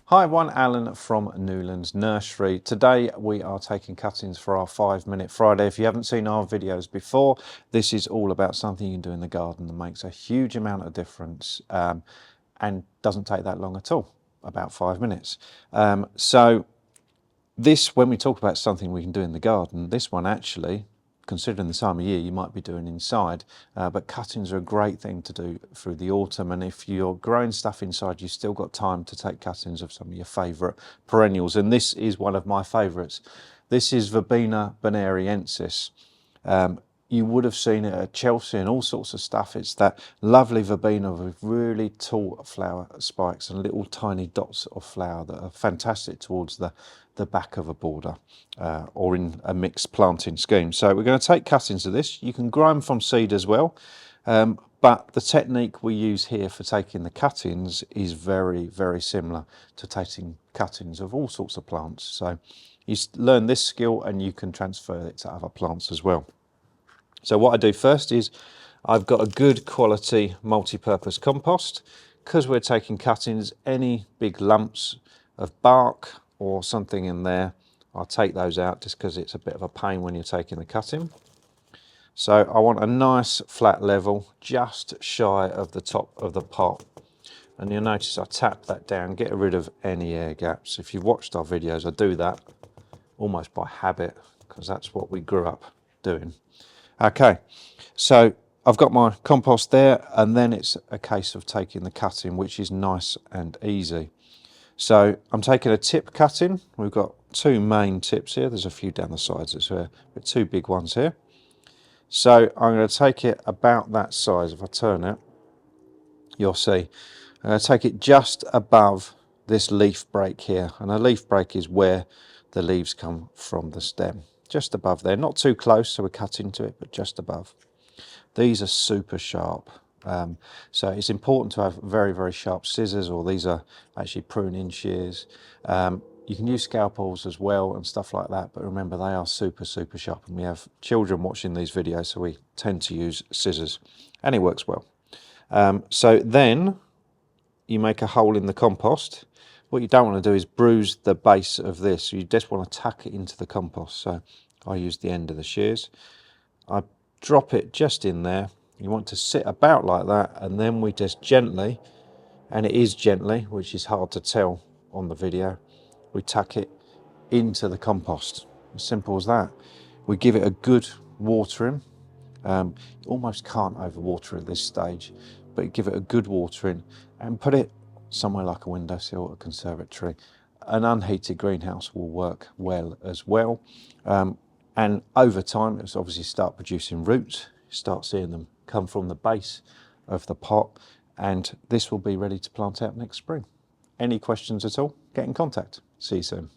Hi everyone, Alan from Newlands Nursery. Today we are taking cuttings for our 5-minute Friday. If you haven't seen our videos before, this is all about something you can do in the garden that makes a huge amount of difference and doesn't take that long at all, about 5 minutes. So this, when we talk about something we can do in the garden, this one actually, considering the time of year, you might be doing inside, but cuttings are a great thing to do through the autumn. And if you're growing stuff inside, you've still got time to take cuttings of some of your favourite perennials. And this is one of my favourites. This is Verbena Bonariensis. You would have seen it at Chelsea and all sorts of stuff. It's that lovely verbena with really tall flower spikes and little tiny dots of flower that are fantastic towards the back of a border or in a mixed planting scheme. So we're going to take cuttings of this. You can grow them from seed as well, but the technique we use here for taking the cuttings is very, very similar to taking cuttings of all sorts of plants. So you learn this skill and you can transfer it to other plants as well. So what I do first is I've got a good quality multi-purpose compost. Because we're taking cuttings, any big lumps of bark or something in there, I'll take those out just because it's a bit of a pain when you're taking the cutting. So I want a nice flat level just shy of the top of the pot. And you'll notice I tap that down, get rid of any air gaps. If you've watched our videos, I do that almost by habit because that's what we grew up doing. Okay, so I've got my compost there, and then it's a case of taking the cutting, which is nice and easy. So I'm taking a tip cutting. We've got two main tips here. There's a few down the sides as well, but two big ones here. So I'm going to take it about that size. If I turn it, you'll see. I'm going to take it just above this leaf break here, and a leaf break is where the leaves come from the stem. Just above there, not too close, so we cut into it, but just above. These are super sharp, so it's important to have very, very sharp scissors, or these are actually pruning shears. You can use scalpels as well and stuff like that, but remember they are super, super sharp, and we have children watching these videos, so we tend to use scissors, and it works well. So then you make a hole in the compost. What you don't want to do is bruise the base of this. You just want to tuck it into the compost. So I use the end of the shears. I drop it just in there. You want to sit about like that, and then we just gently, and it is gently, which is hard to tell on the video, we tuck it into the compost. As simple as that. We give it a good watering. You almost can't overwater at this stage, but give it a good watering and put it somewhere like a windowsill or a conservatory. An unheated greenhouse will work well as well. And over time, it's obviously start producing roots. You start seeing them come from the base of the pot, and this will be ready to plant out next spring. Any questions at all? Get in contact. See you soon.